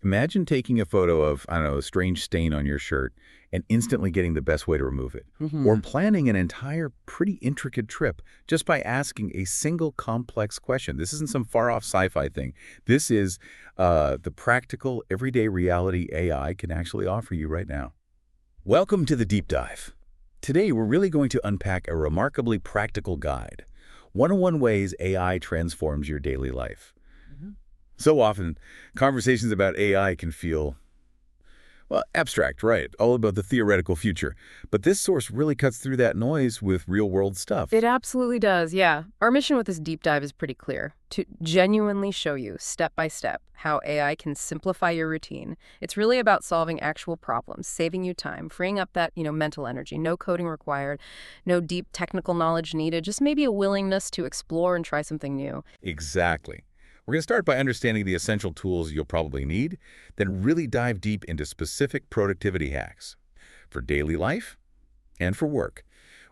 Imagine taking a photo of, I don't know, a strange stain on your shirt and instantly getting the best way to remove it. Or Hmm. planning an entire pretty intricate trip just by asking a single complex question. This isn't some far-off sci-fi thing. This is the practical, everyday reality AI can actually offer you right now. Welcome to the Deep Dive. Today, we're really going to unpack a remarkably practical guide. 101 ways AI transforms your daily life. So often, conversations about AI can feel, well, abstract, right? All about the theoretical future. But this source really cuts through that noise with real-world It stuff. absolutely does, yeah. Our mission with this deep dive is pretty clear, to genuinely show you, step by step, how AI can simplify your routine. It's really about solving actual problems, saving you time, freeing up that, mental energy. No coding required, no deep technical knowledge needed, just maybe a willingness to explore and try something new. Exactly. We're going to start by understanding the essential tools you'll probably need, then really dive deep into specific productivity hacks for daily life and for work.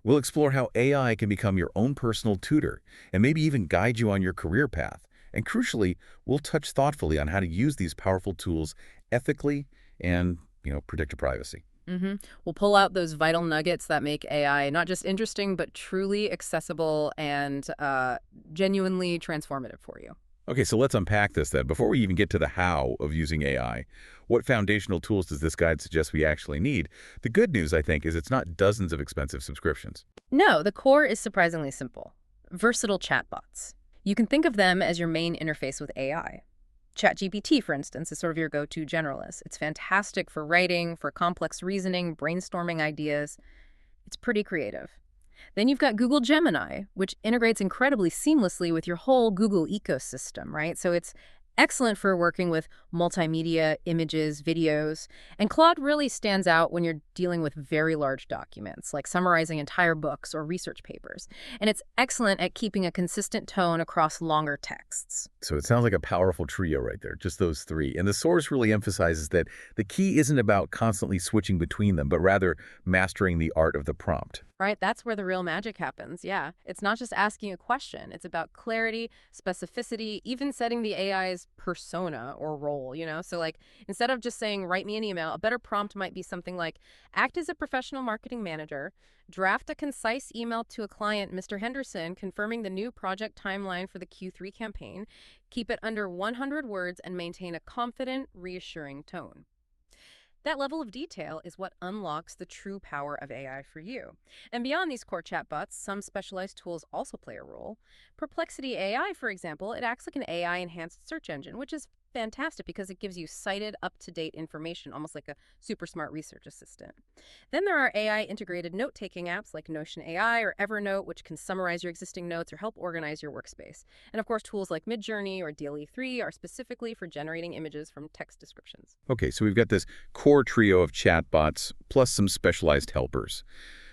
We'll explore how AI can become your own personal tutor and maybe even guide you on your career path. And crucially, we'll touch thoughtfully on how to use these powerful tools ethically and, protect your privacy. hmm We'll pull out those vital nuggets that make AI not just interesting, but truly accessible and genuinely transformative for you. Okay, so let's unpack this then. Before we even get to the how of using AI, what foundational tools does this guide suggest we actually need? The good news, I think, is it's not dozens of expensive subscriptions. No, the core is surprisingly simple. Versatile chatbots. You can think of them as your main interface with AI. ChatGPT, for instance, is sort of your go-to generalist. It's fantastic for writing, for complex reasoning, brainstorming ideas. It's pretty creative. Then you've got Google Gemini, which integrates incredibly seamlessly with your whole Google ecosystem, right? So it's excellent for working with multimedia, images, videos. And Claude really stands out when you're dealing with very large documents, like summarizing entire books or research papers. And it's excellent at keeping a consistent tone across longer texts. So it sounds like a powerful trio right there, just those three. And the source really emphasizes that the key isn't about constantly switching between them, but rather mastering the art of the prompt. Right? That's where the real magic happens. Yeah. It's not just asking a question. It's about clarity, specificity, even setting the AI's persona or role. So like instead of just saying, write me an email, a better prompt might be something like, act as a professional marketing manager, draft a concise email to a client, Mr. Henderson, confirming the new project timeline for the Q3 campaign, keep it under 100 words and maintain a confident, reassuring tone. That level of detail is what unlocks the true power of AI for you. And beyond these core chatbots, some specialized tools also play a role. Perplexity AI, for example, it acts like an AI-enhanced search engine, which is fantastic because it gives you cited, up-to-date information, almost like a super smart research assistant. Then there are AI-integrated note-taking apps like Notion AI or Evernote, which can summarize your existing notes or help organize your workspace. And of course, tools like Midjourney or DALL-E 3 are specifically for generating images from text descriptions. Okay, so we've got this core trio of chatbots plus some specialized helpers.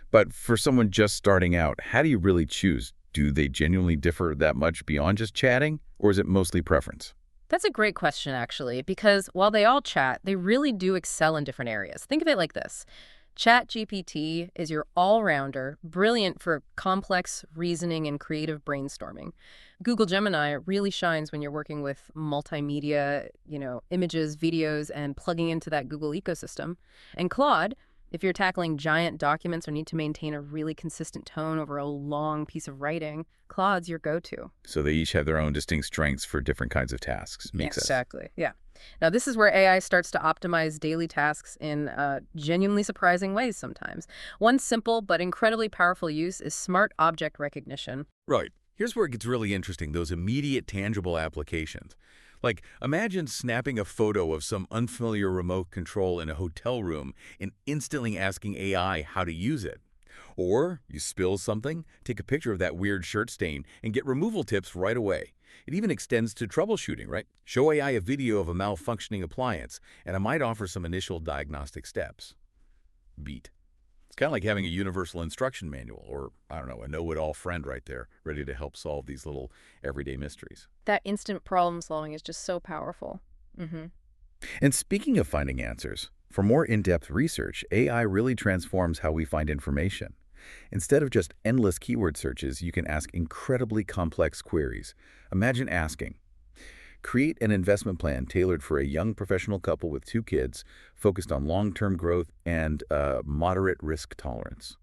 But for someone just starting out, how do you really choose? Do they genuinely differ that much beyond just chatting, or is it mostly preference? That's a great question, actually, because while they all chat, they really do excel in different areas. Think of it like this. ChatGPT is your all-rounder, brilliant for complex reasoning and creative brainstorming. Google Gemini really shines when you're working with multimedia, images, videos, and plugging into that Google ecosystem. And Claude, if you're tackling giant documents or need to maintain a really consistent tone over a long piece of writing, Claude's your go-to. So they each have their own distinct strengths for different kinds of tasks. Makes sense. Exactly. Yeah. Now, this is where AI starts to optimize daily tasks in genuinely surprising ways sometimes. One simple but incredibly powerful use is smart object recognition. Right. Here's where it gets really interesting, those immediate tangible applications. Like, imagine snapping a photo of some unfamiliar remote control in a hotel room and instantly asking AI how to use it. Or you spill something, take a picture of that weird shirt stain, and get removal tips right away. It even extends to troubleshooting, right? Show AI a video of a malfunctioning appliance, and I might offer some initial diagnostic steps. Beat. It's kind of like having a universal instruction manual or, I don't know, a know-it-all friend right there, ready to help solve these little everyday mysteries. That instant problem solving is just so powerful. hmm And speaking of finding answers, for more in-depth research, AI really transforms how we find information. Instead of just endless keyword searches, you can ask incredibly complex queries. Imagine asking, Create an investment plan tailored for a young professional couple with 2 kids, focused on long-term growth and moderate risk tolerance.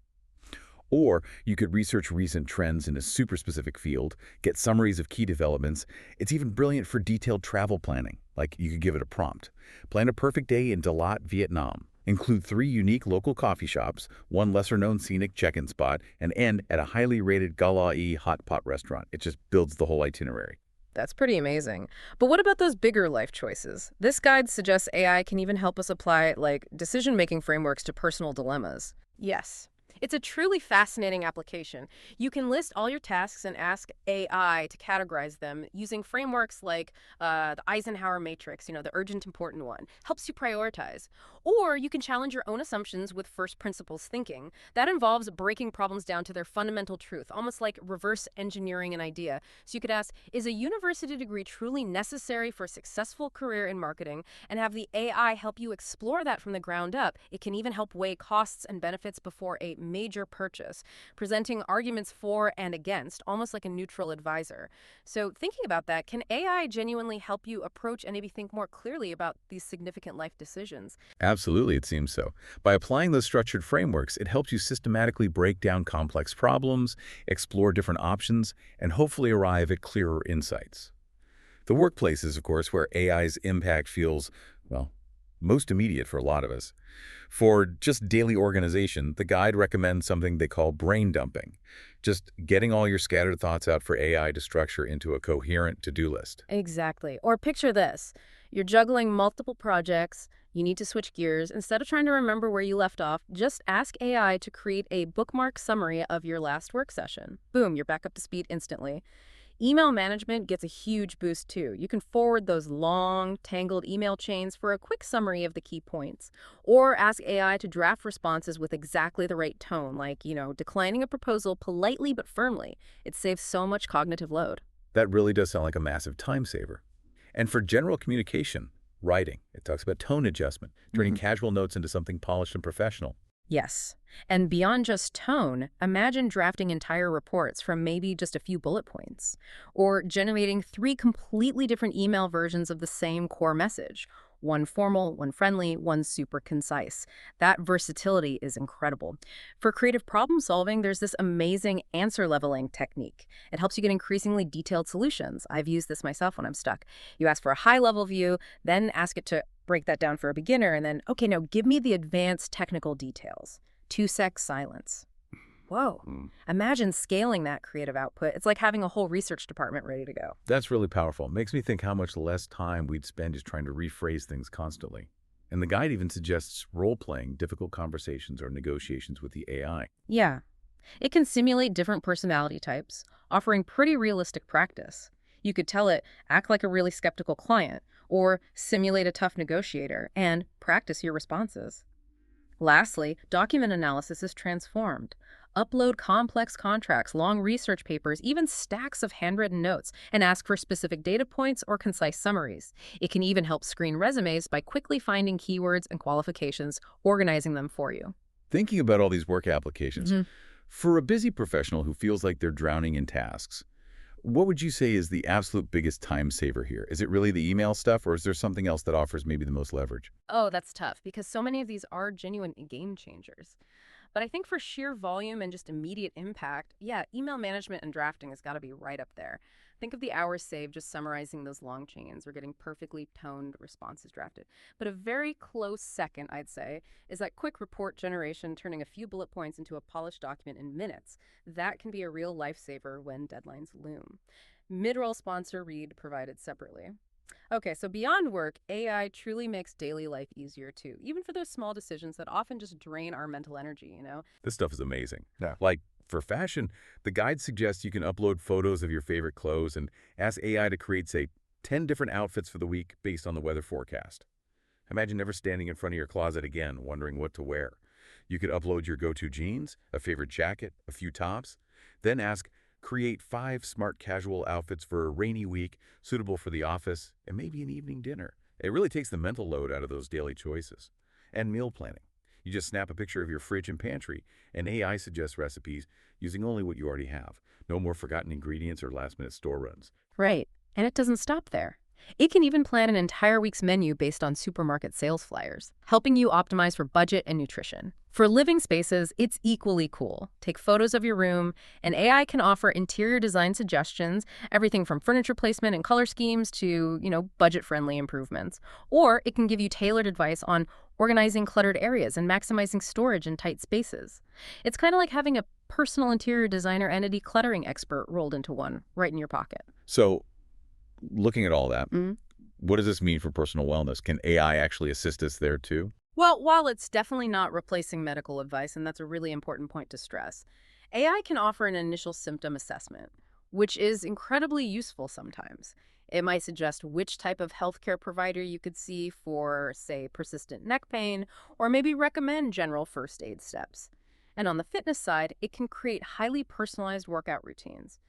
Or you could research recent trends in a super specific field, get summaries of key developments. It's even brilliant for detailed travel planning. Like, you could give it a prompt. Plan a perfect day in Dalat, Vietnam. Include 3 unique local coffee shops, 1 lesser-known scenic check-in spot, and end at a highly rated Galai hot pot restaurant. It just builds the whole itinerary. That's pretty amazing. But what about those bigger life choices? This guide suggests AI can even help us apply, like, decision-making frameworks to personal dilemmas. Yes. It's a truly fascinating application. You can list all your tasks and ask AI to categorize them using frameworks like the Eisenhower matrix, the urgent important one. Helps you prioritize. Or you can challenge your own assumptions with first principles thinking. That involves breaking problems down to their fundamental truth, almost like reverse engineering an idea. So you could ask, is a university degree truly necessary for a successful career in marketing? And have the AI help you explore that from the ground up. It can even help weigh costs and benefits before a major purchase, presenting arguments for and against, almost like a neutral advisor. So thinking about that, can AI genuinely help you approach and maybe think more clearly about these significant life decisions? Absolutely, it seems so. By applying those structured frameworks, it helps you systematically break down complex problems, explore different options, and hopefully arrive at clearer insights. The workplace is, of course, where AI's impact feels, well, most immediate for a lot of us. For just daily organization, the guide recommends something they call brain dumping, just getting all your scattered thoughts out for AI to structure into a coherent to-do list. Exactly. Or picture this. You're juggling multiple projects. You need to switch gears. Instead of trying to remember where you left off, just ask AI to create a bookmark summary of your last work session. Boom, you're back up to speed instantly. Email management gets a huge boost too. You can forward those long, tangled email chains for a quick summary of the key points. Or ask AI to draft responses with exactly the right tone, like, declining a proposal politely but firmly. It saves so much cognitive load. That really does sound like a massive time saver. And for general communication, writing, it talks about tone adjustment, turning casual notes into something polished and professional. Yes. And beyond just tone, imagine drafting entire reports from maybe just a few bullet points, or generating 3 completely different email versions of the same core message. One formal, one friendly, one super concise. That versatility is incredible. For creative problem solving, there's this amazing answer leveling technique. It helps you get increasingly detailed solutions. I've used this myself when I'm stuck. You ask for a high level view, then ask it to break that down for a beginner, and then, okay, now give me the advanced technical details. 2-sec silence. Whoa. Imagine scaling that creative output. It's like having a whole research department ready to go. That's really powerful. Makes me think how much less time we'd spend just trying to rephrase things constantly. And the guide even suggests role-playing difficult conversations or negotiations with the AI. Yeah. It can simulate different personality types, offering pretty realistic practice. You could tell it, act like a really skeptical client, or simulate a tough negotiator, and practice your responses. Lastly, document analysis is transformed. Upload complex contracts, long research papers, even stacks of handwritten notes, and ask for specific data points or concise summaries. It can even help screen resumes by quickly finding keywords and qualifications, organizing them for you. Thinking about all these work applications, for a busy professional who feels like they're drowning in tasks, what would you say is the absolute biggest time saver here? Is it really the email stuff, or is there something else that offers maybe the most leverage? Oh, that's tough because so many of these are genuine game changers. But I think for sheer volume and just immediate impact, yeah, email management and drafting has got to be right up there. Think of the hours saved just summarizing those long chains or getting perfectly toned responses drafted. But a very close second, I'd say, is that quick report generation, turning a few bullet points into a polished document in minutes. That can be a real lifesaver when deadlines loom. Mid-roll sponsor read provided separately. Okay, so beyond work, AI truly makes daily life easier too, even for those small decisions that often just drain our mental energy. This stuff is amazing. Yeah. Like, for fashion, the guide suggests you can upload photos of your favorite clothes and ask AI to create, say, 10 different outfits for the week based on the weather forecast. Imagine never standing in front of your closet again, wondering what to wear. You could upload your go-to jeans, a favorite jacket, a few tops, then ask, create 5 smart casual outfits for a rainy week, suitable for the office, and maybe an evening dinner. It really takes the mental load out of those daily choices. And meal planning. You just snap a picture of your fridge and pantry, and AI suggests recipes using only what you already have. No more forgotten ingredients or last-minute store runs. Right. And it doesn't stop there. It can even plan an entire week's menu based on supermarket sales flyers, helping you optimize for budget and nutrition. For living spaces, it's equally cool. Take photos of your room, and AI can offer interior design suggestions, everything from furniture placement and color schemes to, budget-friendly improvements. Or it can give you tailored advice on organizing cluttered areas and maximizing storage in tight spaces. It's kind of like having a personal interior designer and a decluttering expert rolled into one, right in your pocket. So, looking at all that, Mhm. what does this mean for personal wellness? Can AI actually assist us there too? Well, while it's definitely not replacing medical advice, and that's a really important point to stress, AI can offer an initial symptom assessment, which is incredibly useful sometimes. It might suggest which type of healthcare provider you could see for, say, persistent neck pain, or maybe recommend general first aid steps. And on the fitness side, it can create highly personalized workout routines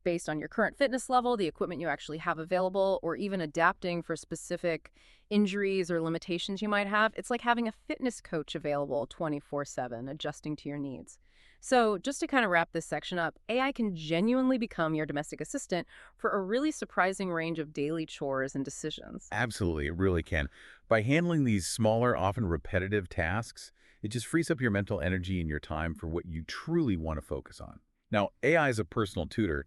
based on your current fitness level, the equipment you actually have available, or even adapting for specific injuries or limitations you might have. It's like having a fitness coach available 24/7, adjusting to your needs. So, just to kind of wrap this section up, AI can genuinely become your domestic assistant for a really surprising range of daily chores and decisions. Absolutely, it really can. By handling these smaller, often repetitive tasks, it just frees up your mental energy and your time for what you truly want to focus on. Now, AI as a personal tutor,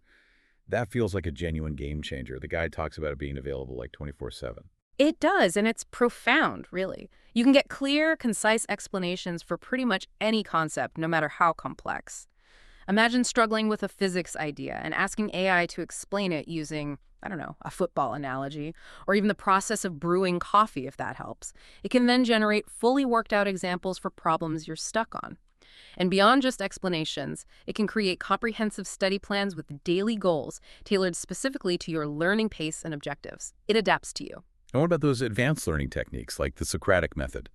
that feels like a genuine game changer. The guide talks about it being available like 24/7. It does, and it's profound, really. You can get clear, concise explanations for pretty much any concept, no matter how complex. Imagine struggling with a physics idea and asking AI to explain it using, I don't know, a football analogy, or even the process of brewing coffee, if that helps. It can then generate fully worked out examples for problems you're stuck on. And beyond just explanations, it can create comprehensive study plans with daily goals tailored specifically to your learning pace and objectives. It adapts to you. And what about those advanced learning techniques like the Socratic method?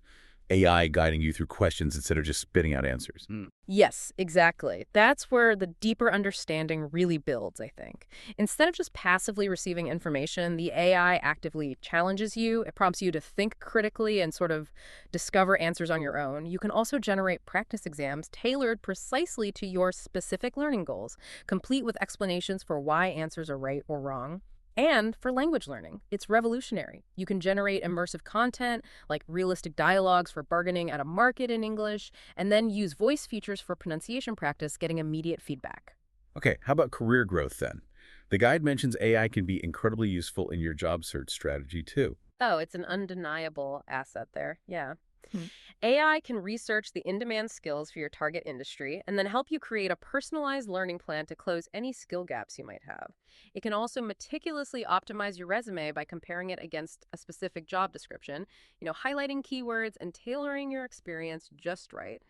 AI guiding you through questions instead of just spitting out answers. Yes, exactly. That's where the deeper understanding really builds, I think. Instead of just passively receiving information, the AI actively challenges you. It prompts you to think critically and sort of discover answers on your own. You can also generate practice exams tailored precisely to your specific learning goals, complete with explanations for why answers are right or wrong. And for language learning, it's revolutionary. You can generate immersive content like realistic dialogues for bargaining at a market in English, and then use voice features for pronunciation practice, getting immediate feedback. Okay, how about career growth then? The guide mentions AI can be incredibly useful in your job search strategy too. Oh, it's an undeniable asset there. Yeah. Hmm. AI can research the in-demand skills for your target industry and then help you create a personalized learning plan to close any skill gaps you might have. It can also meticulously optimize your resume by comparing it against a specific job description, highlighting keywords and tailoring your experience just right.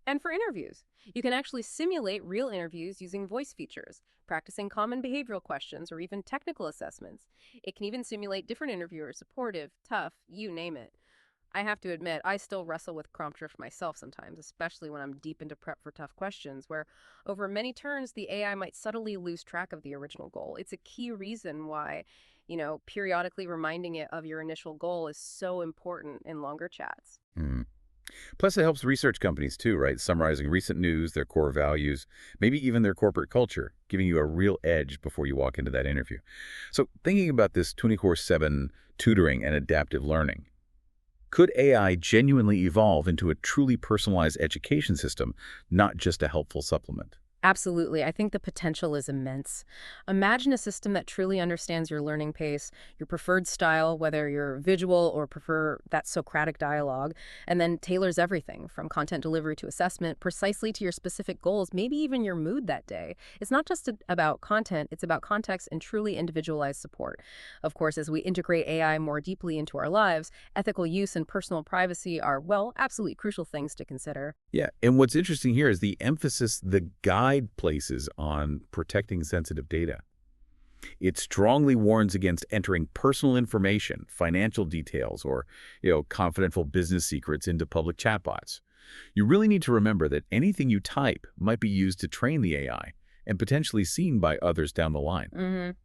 And for interviews, you can actually simulate real interviews using voice features, practicing common behavioral questions, or even technical assessments. It can even simulate different interviewers, supportive, tough, you name it. I have to admit, I still wrestle with prompt drift myself sometimes, especially when I'm deep into prep for tough questions, where over many turns, the AI might subtly lose track of the original goal. It's a key reason why, periodically reminding it of your initial goal is so important in longer chats. Hmm. Plus, it helps research companies too, right? Summarizing recent news, their core values, maybe even their corporate culture, giving you a real edge before you walk into that interview. So thinking about this 24/7 tutoring and adaptive learning, could AI genuinely evolve into a truly personalized education system, not just a helpful supplement? Absolutely. I think the potential is immense. Imagine a system that truly understands your learning pace, your preferred style, whether you're visual or prefer that Socratic dialogue, and then tailors everything from content delivery to assessment precisely to your specific goals, maybe even your mood that day. It's not just about content, it's about context and truly individualized support. Of course, as we integrate AI more deeply into our lives, ethical use and personal privacy are, well, absolutely crucial things to consider. Yeah, and what's interesting here is the emphasis the guide places on protecting sensitive data. It strongly warns against entering personal information, financial details, or confidential business secrets into public chatbots. You really need to remember that anything you type might be used to train the AI and potentially seen by others down the line.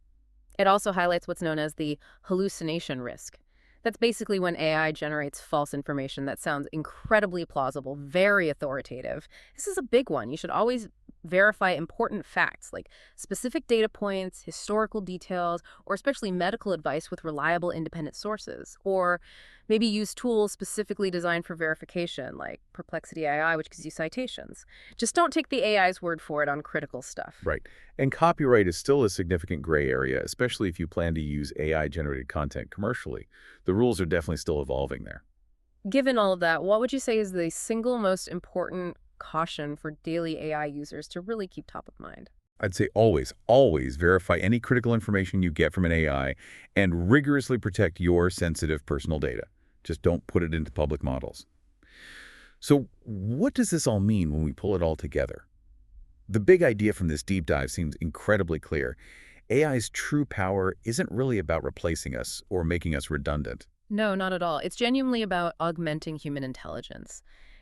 It also highlights what's known as the hallucination risk. That's basically when AI generates false information that sounds incredibly plausible, very authoritative. This is a big one. You should always verify important facts like specific data points, historical details, or especially medical advice with reliable independent sources. Or maybe use tools specifically designed for verification, like Perplexity AI, which gives you citations. Just don't take the AI's word for it on critical stuff. Right. And copyright is still a significant gray area, especially if you plan to use AI-generated content commercially. The rules are definitely still evolving there. Given all of that, what would you say is the single most important caution for daily AI users to really keep top of mind? I'd say always, always verify any critical information you get from an AI and rigorously protect your sensitive personal data. Just don't put it into public models. So what does this all mean when we pull it all together? The big idea from this deep dive seems incredibly clear. AI's true power isn't really about replacing us or making us redundant. No, not at all. It's genuinely about augmenting human intelligence.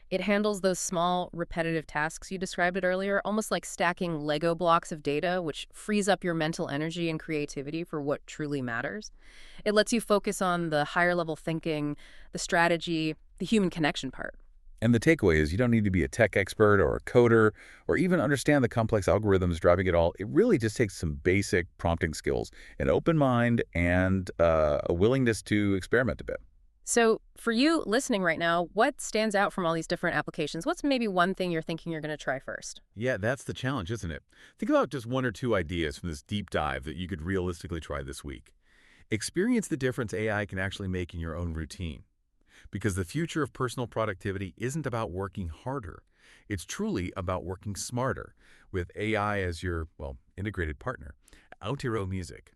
It handles those small, repetitive tasks you described it earlier, almost like stacking Lego blocks of data, which frees up your mental energy and creativity for what truly matters. It lets you focus on the higher level thinking, the strategy, the human connection part. And the takeaway is you don't need to be a tech expert or a coder or even understand the complex algorithms driving it all. It really just takes some basic prompting skills, an open mind, and a willingness to experiment a bit. So, for you listening right now, what stands out from all these different applications? What's maybe one thing you're thinking you're going to try first? Yeah, that's the challenge, isn't it? Think about just one or two ideas from this deep dive that you could realistically try this week. Experience the difference AI can actually make in your own routine. Because the future of personal productivity isn't about working harder. It's truly about working smarter with AI as your, well, integrated partner. Outro music.